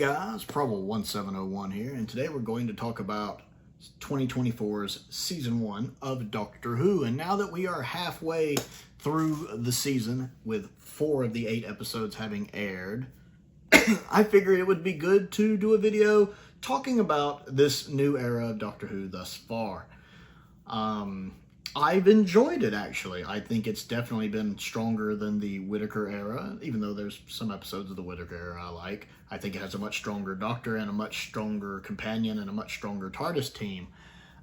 guys, Prowl 1701 here, and today we're going to talk about 2024's Season 1 of Doctor Who. And now that we are halfway through the season, with 4 of the 8 episodes having aired, I figured it would be good to do a video talking about this new era of Doctor Who thus far. I've enjoyed it, actually. I think it's definitely been stronger than the Whittaker era, even though there's some episodes of the Whittaker era I like. I think it has a much stronger Doctor and a much stronger companion and a much stronger Tardis team.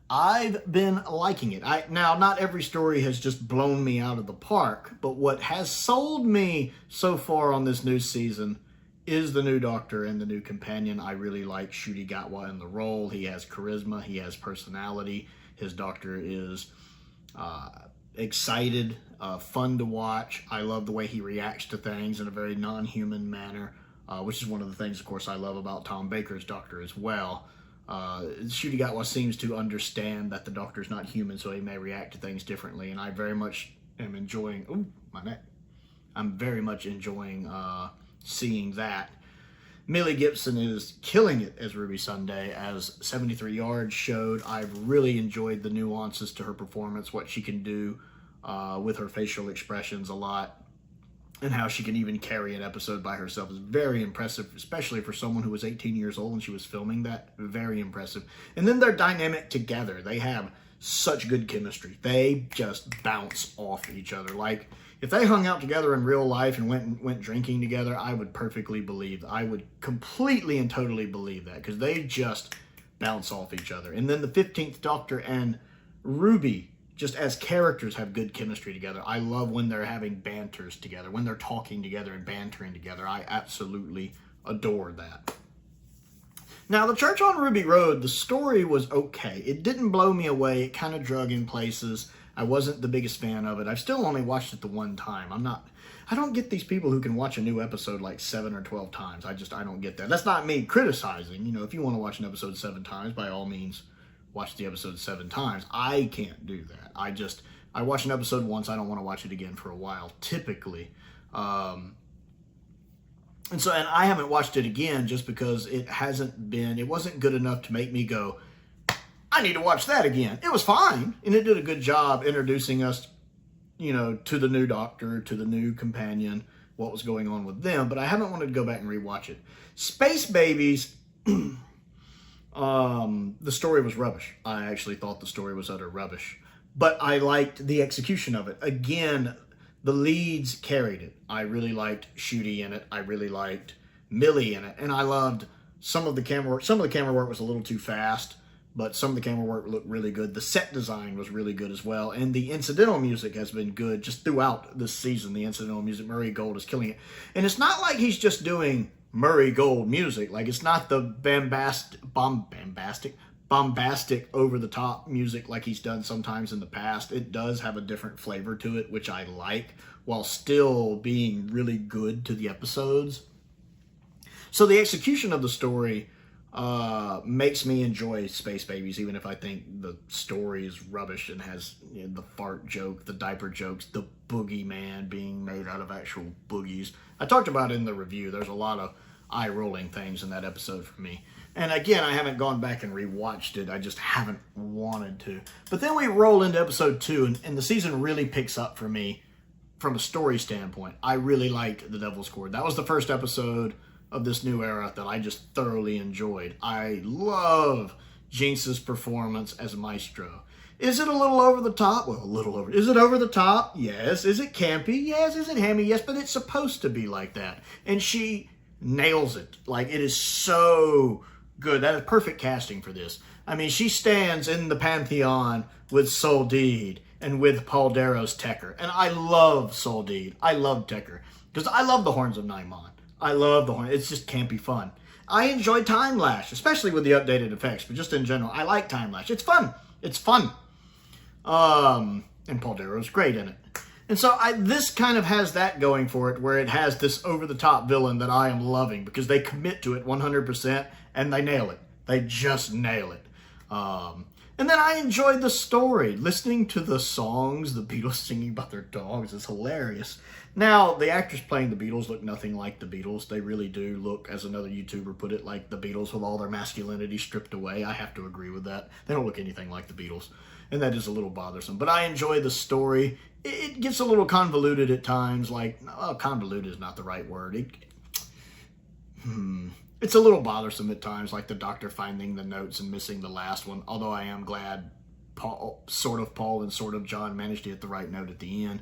I've been liking it. Now, not every story has just blown me out of the park, but what has sold me so far on this new season is the new Doctor and the new companion. I really like Ncuti Gatwa in the role. He has charisma, he has personality. His Doctor is excited, fun to watch. I love the way he reacts to things in a very non-human manner, which is one of the things, of course, I love about Tom Baker's Doctor as well. Ncuti Gatwa seems to understand that the Doctor's not human, so he may react to things differently, and I very much am enjoying... Ooh, my neck. I'm very much enjoying seeing that. Millie Gibson is killing it as Ruby Sunday, as 73 Yards showed. I've really enjoyed the nuances to her performance, what she can do with her facial expressions a lot, and how she can even carry an episode by herself is very impressive, especially for someone who was 18 years old and she was filming that. Very impressive. And then they're dynamic together. They have such good chemistry. They just bounce off each other. Like, if they hung out together in real life and went drinking together, I would perfectly believe, I would completely and totally believe that, because they just bounce off each other. And then the 15th Doctor and Ruby, just as characters, have good chemistry together. I love when they're having banters together, when they're talking together and bantering together. I absolutely adore that. Now, the Church on Ruby Road, the story was okay. It didn't blow me away. It kind of drug in places. I wasn't the biggest fan of it. I've still only watched it the one time. I don't get these people who can watch a new episode like 7 or 12 times. I don't get that. That's not me criticizing. You know, if you want to watch an episode 7 times, by all means, watch the episode 7 times. I can't do that. I watch an episode once. I don't want to watch it again for a while, typically. And I haven't watched it again just because it wasn't good enough to make me go, I need to watch that again. It was fine, and it did a good job introducing us, you know, to the new Doctor, to the new companion, what was going on with them, but I haven't wanted to go back and rewatch it. Space Babies, the story was rubbish. I actually thought the story was utter rubbish, but I liked the execution of it. Again, the leads carried it. I really liked Ncuti in it. I really liked Millie in it, and I loved some of the camera work. Some of the camera work was a little too fast, but some of the camera work looked really good. The set design was really good as well. And the incidental music has been good just throughout this season. The incidental music, Murray Gold is killing it. And it's not like he's just doing Murray Gold music. Like, it's not the bombastic, over-the-top music like he's done sometimes in the past. It does have a different flavor to it, which I like, while still being really good to the episodes. So the execution of the story makes me enjoy Space Babies, even if I think the story is rubbish and has, you know, the fart joke, the diaper jokes, the boogeyman being made out of actual boogies. I talked about it in the review. There's a lot of eye-rolling things in that episode for me. And again, I haven't gone back and rewatched it. I just haven't wanted to. But then we roll into episode 2, and the season really picks up for me from a story standpoint. I really liked The Devil's Cord. That was the first episode of this new era that I just thoroughly enjoyed. I love Jinx's performance as Maestro. Is it a little over the top? Well, a little over. Is it over the top? Yes. Is it campy? Yes. Is it hammy? Yes, but it's supposed to be like that. And she nails it. Like, it is so good. That is perfect casting for this. I mean, she stands in the pantheon with Soldeed and with Paul Darrow's Tekker. And I love Soldeed. I love Tekker, because I love the Horns of Naimon. I love the horn. It's just campy fun. I enjoy Time Lash, especially with the updated effects, but just in general, I like Time Lash. It's fun. It's fun. And Paul Darrow's great in it. And so this kind of has that going for it, where it has this over-the-top villain that I am loving, because they commit to it 100%, and they nail it. They just nail it. And then I enjoyed the story. Listening to the songs, the Beatles singing about their dogs is hilarious. Now, the actors playing the Beatles look nothing like the Beatles. They really do look, as another YouTuber put it, like the Beatles with all their masculinity stripped away. I have to agree with that. They don't look anything like the Beatles. And that is a little bothersome. But I enjoy the story. It gets a little convoluted at times. Like, convoluted is not the right word. It's a little bothersome at times, like the doctor finding the notes and missing the last one. Although I am glad Paul and sort of John managed to hit the right note at the end.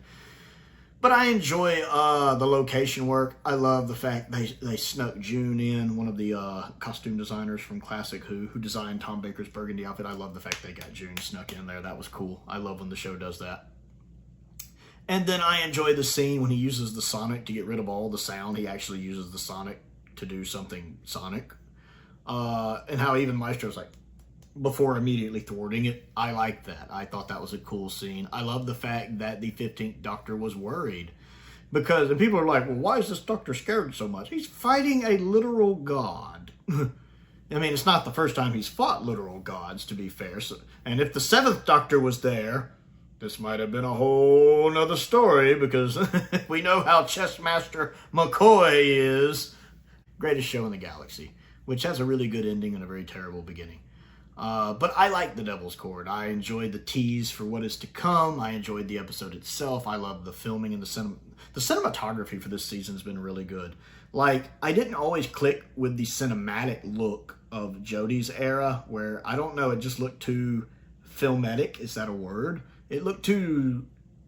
But I enjoy the location work. I love the fact they snuck June in, one of the costume designers from Classic Who designed Tom Baker's burgundy outfit. I love the fact they got June snuck in there. That was cool. I love when the show does that. And then I enjoy the scene when he uses the sonic to get rid of all the sound. He actually uses the sonic to do something sonic. And how even Maestro's like, before immediately thwarting it. I like that. I thought that was a cool scene. I love the fact that the 15th Doctor was worried. Because and people are like, well, why is this Doctor scared so much? He's fighting a literal god. I mean, it's not the first time he's fought literal gods, to be fair. So, and if the 7th Doctor was there, this might have been a whole nother story, because we know how Chess Master McCoy is. Greatest show in the galaxy, which has a really good ending and a very terrible beginning. But I like the Devil's Cord. I enjoyed the tease for what is to come. I enjoyed the episode itself. I love the filming and the cinematography for this season has been really good. Like, I didn't always click with the cinematic look of Jodie's era, where, I don't know, it just looked too filmetic. Is that a word? The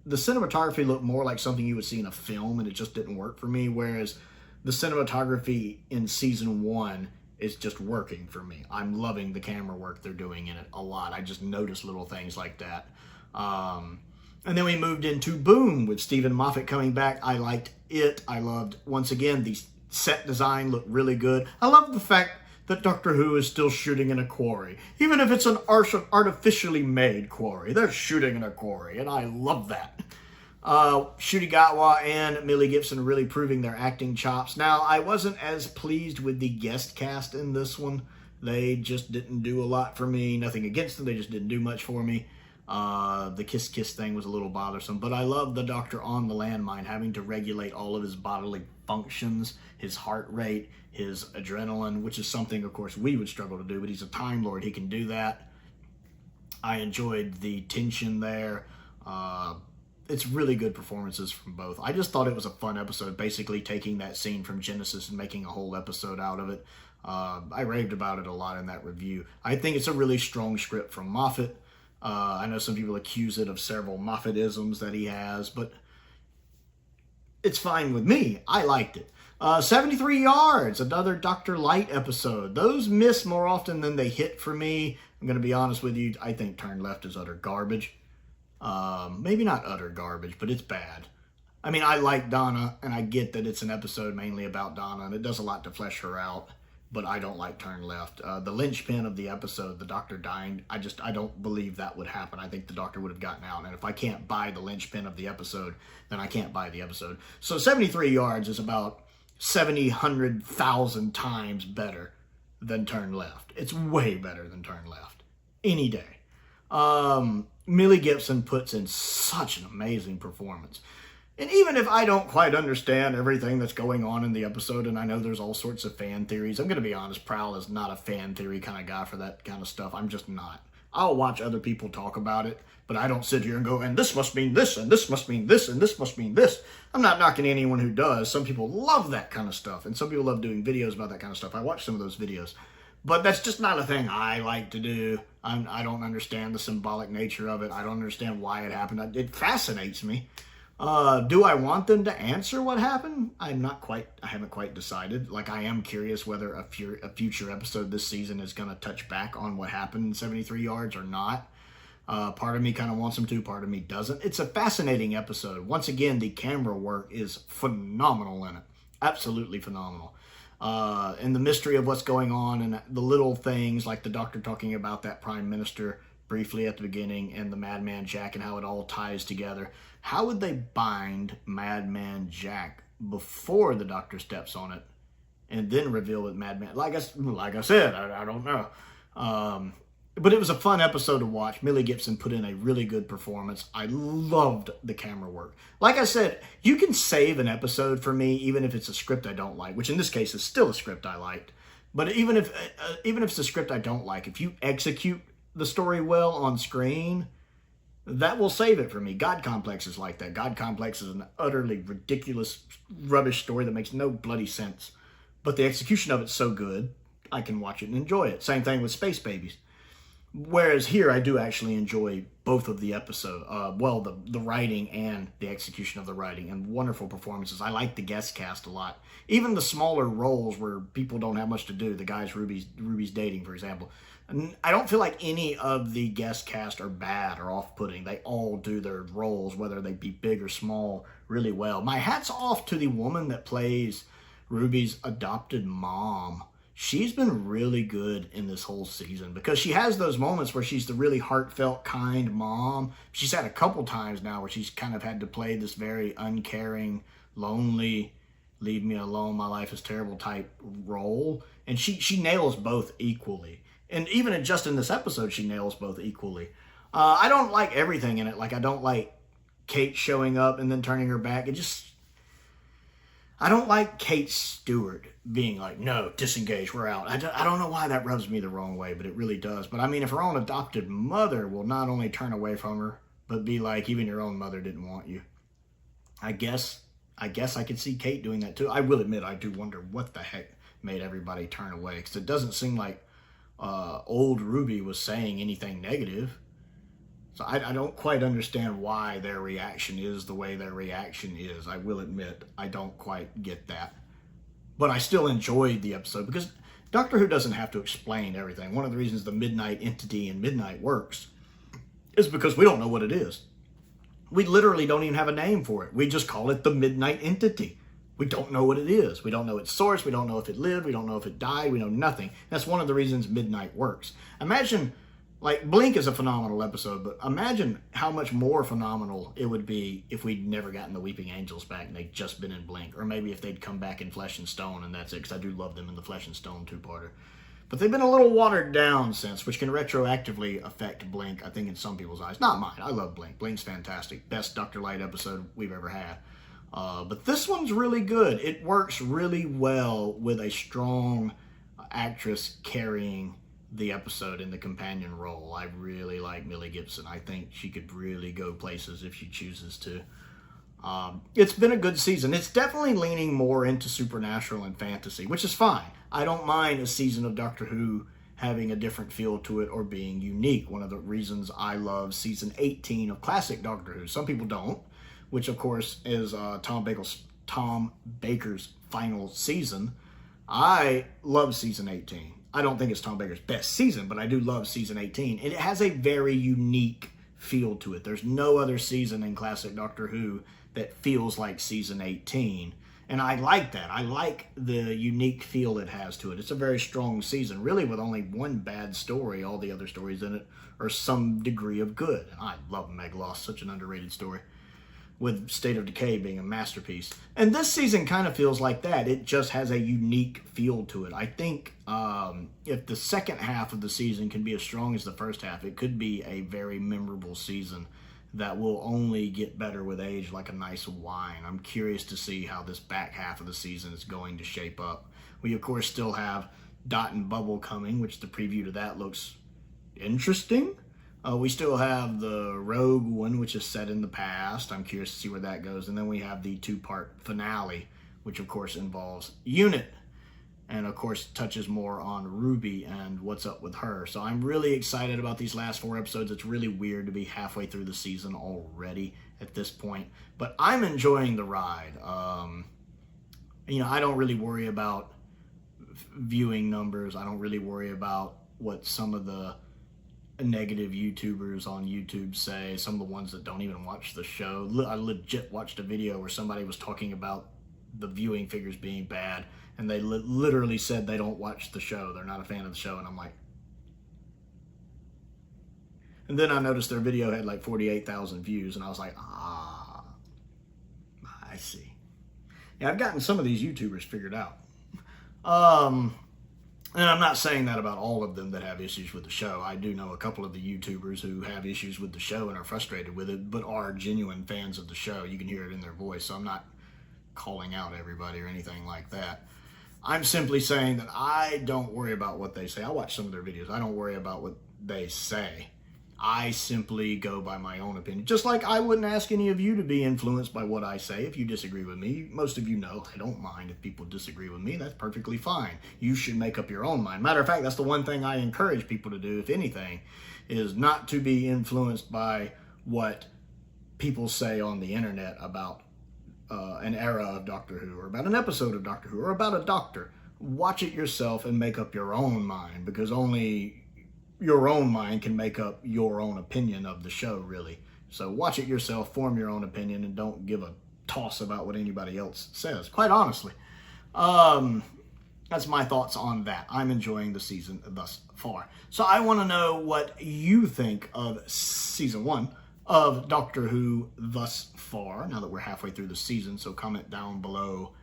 cinematography looked more like something you would see in a film, and it just didn't work for me, whereas the cinematography in season 1 is just working for me. I'm loving the camera work they're doing in it a lot. I just noticed little things like that. And then we moved into Boom with Stephen Moffat coming back. I liked it. I loved, once again, the set design looked really good. I love the fact that Doctor Who is still shooting in a quarry. Even if it's an artificially made quarry, they're shooting in a quarry, and I love that. Ncuti Gatwa and Millie Gibson really proving their acting chops. Now, I wasn't as pleased with the guest cast in this one. They just didn't do a lot for me. Nothing against them. They just didn't do much for me. The kiss thing was a little bothersome. But I love the Doctor on the landmine having to regulate all of his bodily functions, his heart rate, his adrenaline, which is something, of course, we would struggle to do. But he's a Time Lord. He can do that. I enjoyed the tension there. It's really good performances from both. I just thought it was a fun episode, basically taking that scene from Genesis and making a whole episode out of it. I raved about it a lot in that review. I think it's a really strong script from Moffat. I know some people accuse it of several Moffatisms that he has, but it's fine with me. I liked it. 73 Yards, another Dr. Light episode. Those miss more often than they hit for me. I'm going to be honest with you. I think Turn Left is utter garbage. Maybe not utter garbage, but it's bad. I mean, I like Donna, and I get that it's an episode mainly about Donna, and it does a lot to flesh her out, but I don't like Turn Left. The linchpin of the episode, the Doctor dying, I don't believe that would happen. I think the Doctor would have gotten out, and if I can't buy the linchpin of the episode, then I can't buy the episode. So 73 Yards is about 100,000 times better than Turn Left. It's way better than Turn Left. Any day. Millie Gibson puts in such an amazing performance. And even if I don't quite understand everything that's going on in the episode, and I know there's all sorts of fan theories, I'm going to be honest, Prowl is not a fan theory kind of guy for that kind of stuff. I'm just not. I'll watch other people talk about it, but I don't sit here and go, and this must mean this, and this must mean this, and this must mean this. I'm not knocking anyone who does. Some people love that kind of stuff, and some people love doing videos about that kind of stuff. I watch some of those videos. But that's just not a thing I like to do. I don't understand the symbolic nature of it. I don't understand why it happened. It fascinates me. Do I want them to answer what happened? I haven't quite decided. Like, I am curious whether a future episode this season is going to touch back on what happened in 73 Yards or not. Part of me kind of wants them to, part of me doesn't. It's a fascinating episode. Once again, the camera work is phenomenal in it. Absolutely phenomenal. And the mystery of what's going on and the little things like the Doctor talking about that Prime Minister briefly at the beginning and the Madman Jack and how it all ties together. How would they bind Madman Jack before the Doctor steps on it and then reveal it Madman? Like I said, I don't know. But it was a fun episode to watch. Millie Gibson put in a really good performance. I loved the camera work. Like I said, you can save an episode for me, even if it's a script I don't like, which in this case is still a script I liked. But even if it's a script I don't like, if you execute the story well on screen, that will save it for me. God Complex is like that. God Complex is an utterly ridiculous, rubbish story that makes no bloody sense. But the execution of it's so good, I can watch it and enjoy it. Same thing with Space Babies. Whereas here, I do actually enjoy both of the episode. The writing and the execution of the writing, and wonderful performances. I like the guest cast a lot. Even the smaller roles where people don't have much to do. The guys Ruby's dating, for example. And I don't feel like any of the guest cast are bad or off-putting. They all do their roles, whether they be big or small, really well. My hat's off to the woman that plays Ruby's adopted mom. She's been really good in this whole season because she has those moments where she's the really heartfelt, kind mom. She's had a couple times now where she's kind of had to play this very uncaring, lonely, leave me alone, my life is terrible type role. And she nails both equally. And even just in this episode, she nails both equally. I don't like everything in it. Like, I don't like Kate showing up and then turning her back. I don't like Kate Stewart being like, no, disengage, we're out. I don't know why that rubs me the wrong way, but it really does. But I mean, if her own adopted mother will not only turn away from her, but be like, even your own mother didn't want you. I guess I could see Kate doing that too. I will admit, I do wonder what the heck made everybody turn away. Because it doesn't seem like old Ruby was saying anything negative. So I don't quite understand why their reaction is the way their reaction is. I will admit, I don't quite get that. But I still enjoyed the episode because Doctor Who doesn't have to explain everything. One of the reasons the Midnight Entity in Midnight works is because we don't know what it is. We literally don't even have a name for it. We just call it the Midnight Entity. We don't know what it is. We don't know its source. We don't know if it lived. We don't know if it died. We know nothing. That's one of the reasons Midnight works. Imagine... Like, Blink is a phenomenal episode, but imagine how much more phenomenal it would be if we'd never gotten the Weeping Angels back and they'd just been in Blink. Or maybe if they'd come back in Flesh and Stone and that's it, because I do love them in the Flesh and Stone two-parter. But they've been a little watered down since, which can retroactively affect Blink, I think, in some people's eyes. Not mine. I love Blink. Blink's fantastic. Best Dr. Light episode we've ever had. But this one's really good. It works really well with a strong actress carrying the episode in the companion role. I really like Millie Gibson. I think she could really go places if she chooses to. It's been a good season. It's definitely leaning more into supernatural and fantasy, which is fine. I don't mind a season of Doctor Who having a different feel to it or being unique. One of the reasons I love season 18 of classic Doctor Who. Some people don't, which of course is Tom Baker's final season. I love season 18. I don't think it's Tom Baker's best season, but I do love season 18. And it has a very unique feel to it. There's no other season in classic Doctor Who that feels like season 18. And I like that. I like the unique feel it has to it. It's a very strong season, really with only one bad story. All the other stories in it are some degree of good. I love Meg Lost, such an underrated story, with State of Decay being a masterpiece. And this season kind of feels like that. It just has a unique feel to it. I think if the second half of the season can be as strong as the first half, it could be a very memorable season that will only get better with age, like a nice wine. I'm curious to see how this back half of the season is going to shape up. We, of course, still have Dot and Bubble coming, which the preview to that looks interesting. We still have the Rogue one, which is set in the past. I'm curious to see where that goes. And then we have the two-part finale, which, of course, involves Unit. And, of course, touches more on Ruby and what's up with her. So I'm really excited about these last 4 episodes. It's really weird to be halfway through the season already at this point. But I'm enjoying the ride. I don't really worry about viewing numbers. I don't really worry about what some of the negative YouTubers on YouTube say, some of the ones that don't even watch the show. I legit watched a video where somebody was talking about the viewing figures being bad, and they literally said they don't watch the show. They're not a fan of the show, and I'm like... And then I noticed their video had like 48,000 views, and I was like, I see. Yeah, I've gotten some of these YouTubers figured out. And I'm not saying that about all of them that have issues with the show. I do know a couple of the YouTubers who have issues with the show and are frustrated with it, but are genuine fans of the show. You can hear it in their voice, so I'm not calling out everybody or anything like that. I'm simply saying that I don't worry about what they say. I watch some of their videos. I don't worry about what they say. I simply go by my own opinion. Just like I wouldn't ask any of you to be influenced by what I say if you disagree with me. Most of you know I don't mind if people disagree with me. That's perfectly fine. You should make up your own mind. Matter of fact, that's the one thing I encourage people to do, if anything, is not to be influenced by what people say on the internet about an era of Doctor Who, or about an episode of Doctor Who, or about a doctor. Watch it yourself and make up your own mind, because only your own mind can make up your own opinion of the show, really. So watch it yourself, form your own opinion, and don't give a toss about what anybody else says, quite honestly. That's my thoughts on that. I'm enjoying the season thus far. So I want to know what you think of season 1 of Doctor Who thus far, now that we're halfway through the season. So comment down below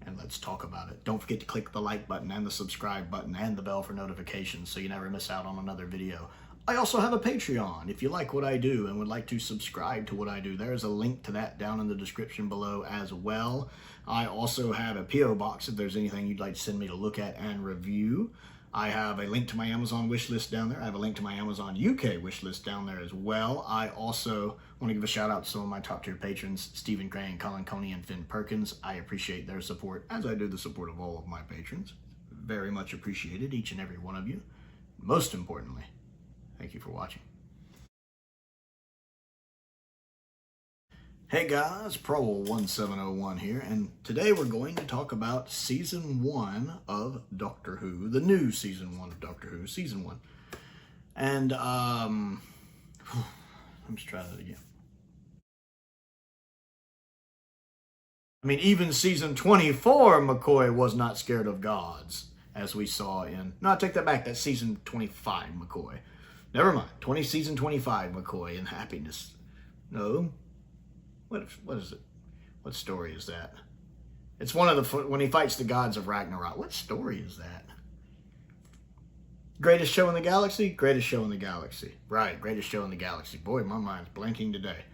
and let's talk about it. Don't forget to click the like button and the subscribe button and the bell for notifications so you never miss out on another video. I also have a Patreon. If you like what I do and would like to subscribe to what I do, there's a link to that down in the description below as well. I also have a P.O. box if there's anything you'd like to send me to look at and review. I have a link to my Amazon wishlist down there. I have a link to my Amazon UK wishlist down there as well. I also want to give a shout out to some of my top tier patrons, Stephen Gray, Colin Coney, and Finn Perkins. I appreciate their support, as I do the support of all of my patrons. Very much appreciated, each and every one of you. Most importantly, thank you for watching. Hey guys, Prowl 1701 here, and today we're going to talk about Season 1 of Doctor Who, the new Season 1 of Doctor Who, Season 1. And, let me try that again. I mean, even Season 24, McCoy was not scared of gods, as we saw in... No, I take that back, that's Season 25, McCoy. Never mind, Season 25, McCoy, in Happiness. No. What is it? What story is that? It's one of the, when he fights the gods of Ragnarok. What story is that? Greatest show in the galaxy? Greatest show in the galaxy. Right, greatest show in the galaxy. Boy, my mind's blanking today.